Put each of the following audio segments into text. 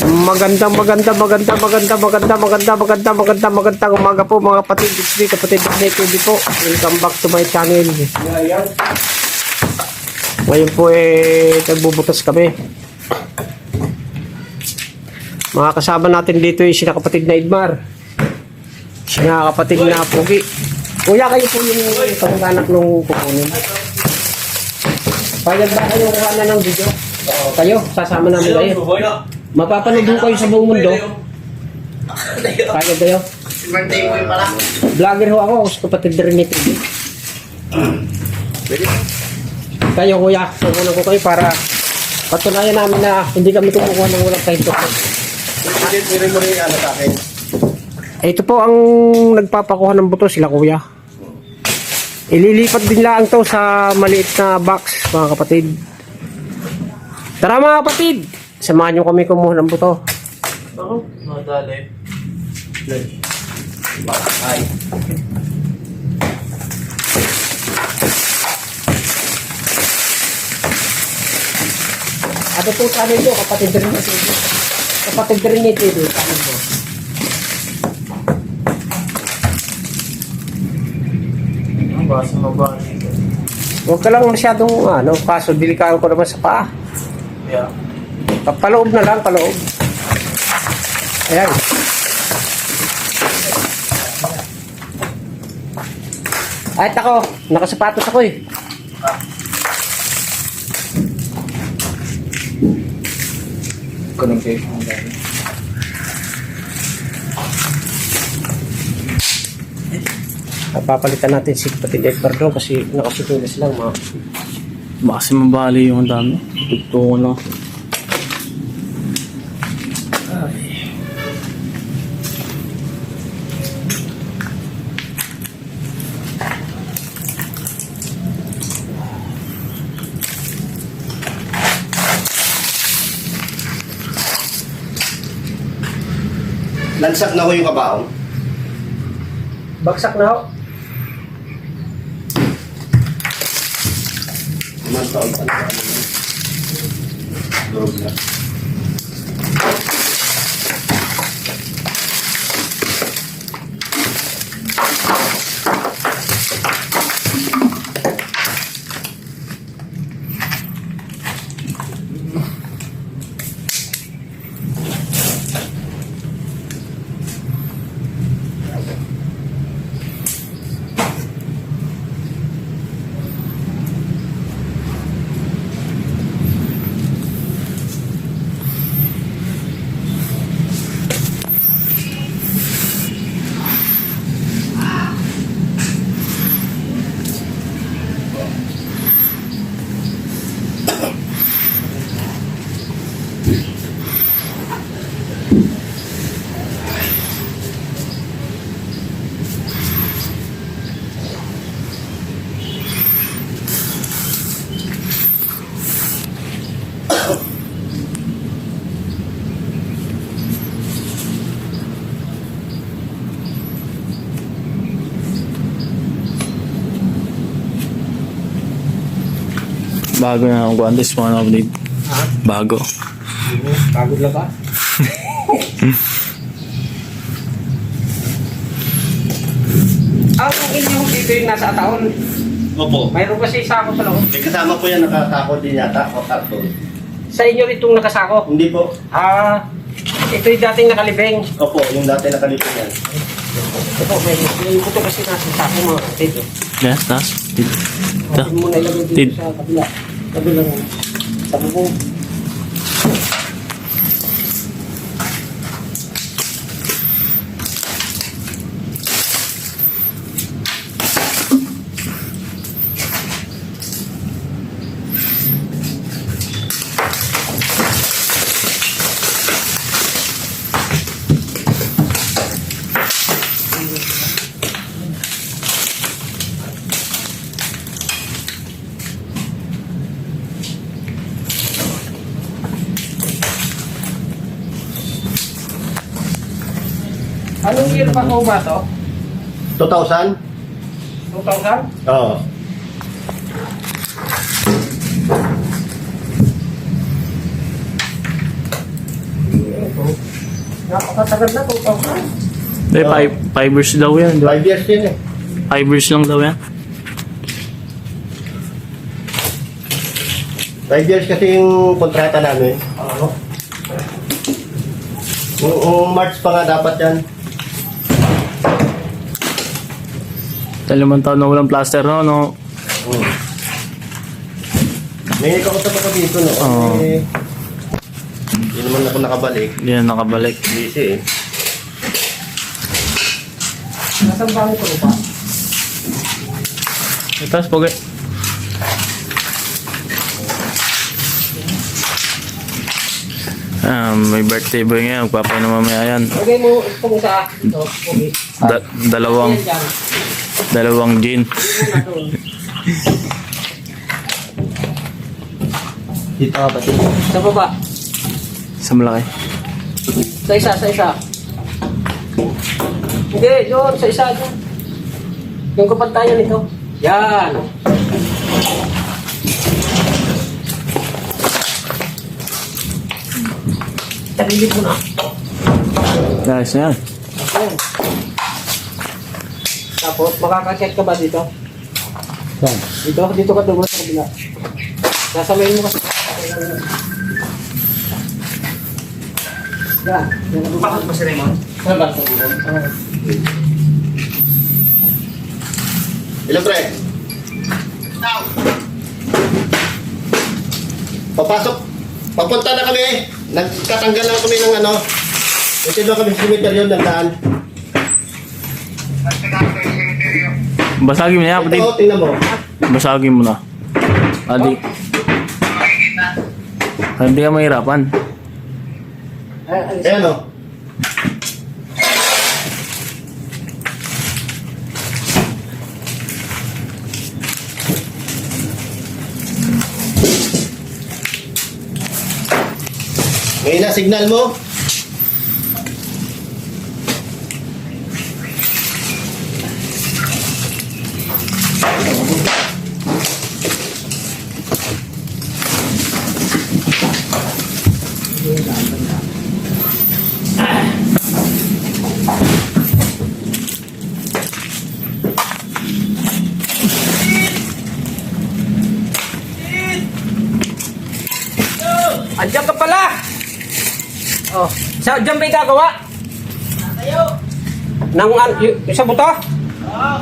Magandang umaga po mga kapatid. It's me, kapatid Nick TV po. Welcome back to my channel. Ngayon po nagbubutas kami. Mga kasama natin dito yung sina kapatid na Idmar. Sina kapatid na Pugi. Kuya, kayo po yung pag-anak nung kukunin. Payag ba kayo kuha na ng video? Kayo, sasama namin kayo. Mapapanood ho kayo sa buong mundo. Payag kayo. Vlogger ho ako sa kapatid rin ni TV. Kayo kuya, kukunan ko kayo para patunayan namin na hindi kami kumukuha ng walang kahit ito. Ito po ang nagpapakuha ng buto, sila kuya. Ililipat din lang to sa maliit na box, mga kapatid. Tara mga kapatid, samahan nyo kami kumuha ng buto. Ako, madali. Bakay. Ano po sa amin po, kapatid rin ni TV. Kapatid rin ni TV, ano po? Ang basa mabali ko. Huwag ka lang masyadong, kaso delikado ko naman sa paa. Yeah. Paloob na lang, paloob. Ayan. Ay, ako, nakasapatos ako eh. Ganun kayo ang dami. Papalitan natin si kapatid Edward doon kasi nakasutulis lang mga. Baka mabali yung dami. Tugtungo lang. Lansak na ko yung kabaong. Bagsak na ho. Limang taon pa na. Durog na. Bago na akong kuwan. This one of need. Ha? Bago. Pagod lang ba? Ang inyong dito yung nasa taon. Opo. Mayroon kasi sako sa loob. May kasama po yan, nakakako din yata. O karton. Sa inyo itong nakasako. Hindi po. Ito yung dating nakalibing. Opo, yung dati nakalipin yan. Ito, may buto kasi nasa sako mga kapatid. Yes, tas. Tid. Huwag mo na ilagay Tid. dito sa kabila. Kabilang sa bubong. Anong year pa ko ba to? 2,000? 2,000? Oo. Napakatagal na, 2,000. Hindi, 5 years daw yan. 5 years din eh. 5 years lang daw yan. 5 years kasi yung kontrata namin. Ano? Noong March pa nga dapat yan. 5 taon na walang plaster, no? May nakakusap ako dito, no? Oo. Hindi naman ako nakabalik. Hindi na nakabalik. Busy eh. Nasaan ba ko pa? Tapos, pag may birthday boy ngayon. Magpapainom mamaya yan. Lagay mo itong sa ito. Okay. Dalawang gin. Dito ka ba? Sa baba. Sa malaki. Sa isa, sa isa. Hindi, doon, sa isa doon. Yung kapantayan nito. Yan. Tagilid mo na. Guys, yan. Okay. Tapos, makakacheck ka ba dito? Saan? Dito ka doon sa kabila. Nasamayin mo kasi. Yan. Bakit ba si Raymond? Saan ba? Hello, pre. Papasok. Papunta na kami. Nagkatanggal lang kami ng ano. Kasi doon kami sa cemetery yun, nagdaan. Basagin mo na yan, kapatid. Ito, tingnan mo. Basagin mo na. Adi. Hindi ka mahirapan. Ayan o. May na-signal mo? Andiyan ka pala! Oh, sa diyan ba gagawa? Tayo. Nang sa buto? Oo.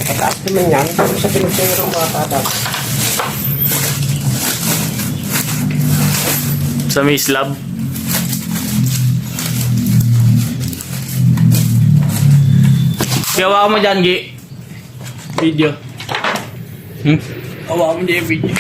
Pataas naman yan. Sa pinagsayo ng mga tatas. Sa may slab. Gawa mo dyan, Gi. Video. Gawa mo dyan, video.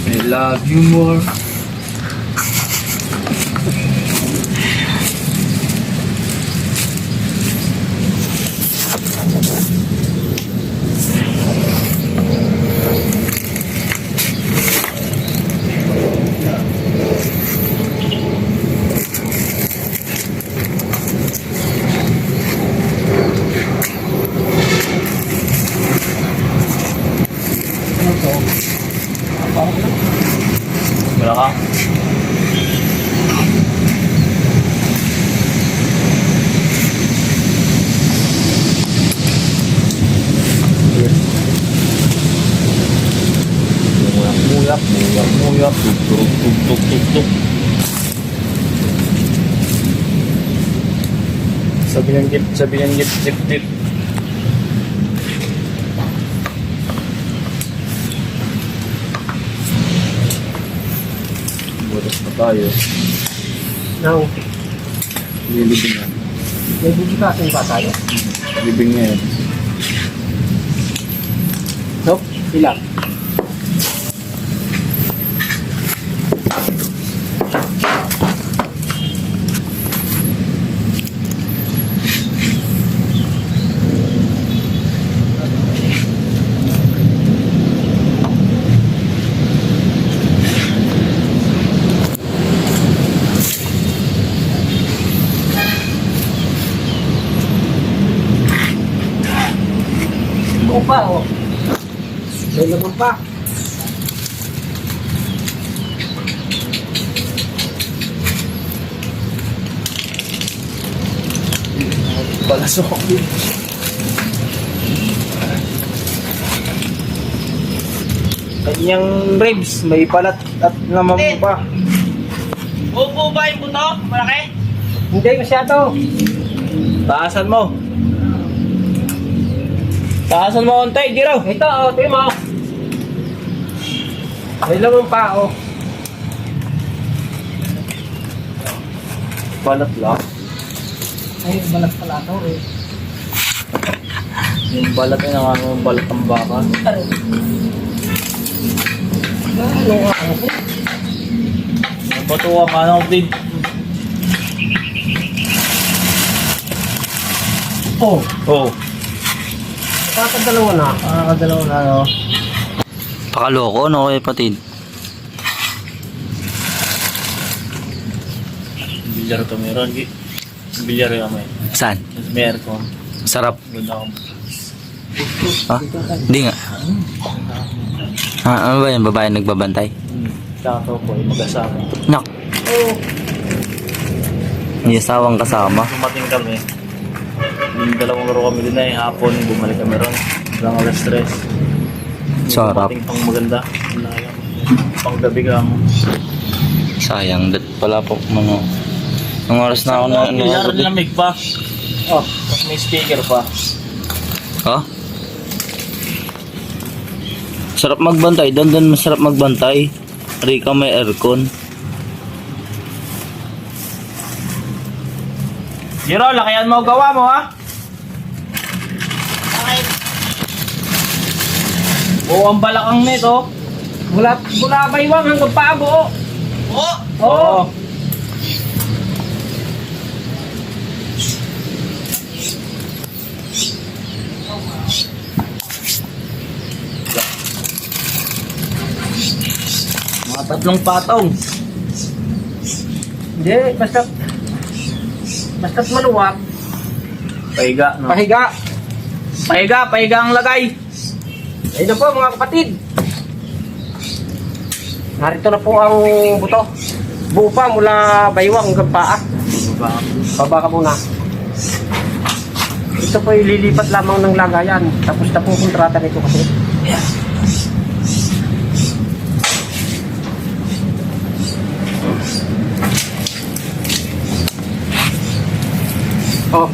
I love you more. Wala ka? Muyak, tuk. Sabi ng gip, dip. Butas pa tayo. Nang, Lilibing yan. may bubutasin pa tayo. Libing nga yan. So, ilang? pa, oh. May laman pa. Palasok. Kanyang ribs, may palat at naman pa. Upo ba yung buto? Malaki? Hindi masyado. Taasan mo. Taasan mo konti, di raw. Ito, oh, tingnan mo. May laman pa, oh. Balat lang. Ay, balat pala ito, eh. Yung balat ay nangangang balat ng baka. Batuwa ka ng update. Oh, Oh. kakadalawa na. Nakakadalaw na ano. Pakaloko, no, kapatid? Bilyar to meron. Bilyar yung may. Saan? Mas may aircon. Sarap. Ganda akong. Ha? Hindi nga. Ano ba yung babae nagbabantay? Tsaka po, mag-asama. Nak. May asawang kasama. Dumating kami. Yung dalawang laro kami din ay hapon. Bumalik kami ron. Hanggang alas 3. Sarap. Dumating pang maganda. Pang gabi kang. Sayang, dat pala po mga... Ang oras na ako na... Bilyar lamig pa. Oh, Tapos may speaker pa. Oh? Sarap magbantay. Doon masarap magbantay. Rika may aircon. Jiro, lakayan mo gawa mo ha. Bakit? Oo, ang balakang nito. mula baywang hanggang paabo. Oo! Oo. Mga tatlong patong. Hindi, basta't maluwag. Pahiga, no? Pahiga. Pahiga ang lagay. Ayun na po mga kapatid. Narito na po ang buto. Buo pa mula baywang hanggang paa. Baba ka muna. Ito po ililipat lamang ng lagayan. Tapos na po kontrata nito kasi. Oh.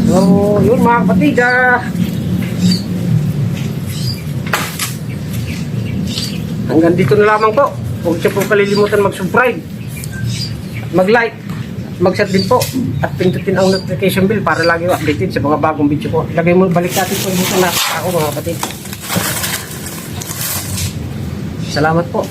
So, yun mga kapatid, hanggang dito na lamang po. Huwag siya po kalilimutan mag-subscribe, mag-like, mag-share din po, at pindutin ang notification bell para lagi updated sa mga bagong video po. Lagay mo, balik natin po dito na ako mga kapatid. Salamat po.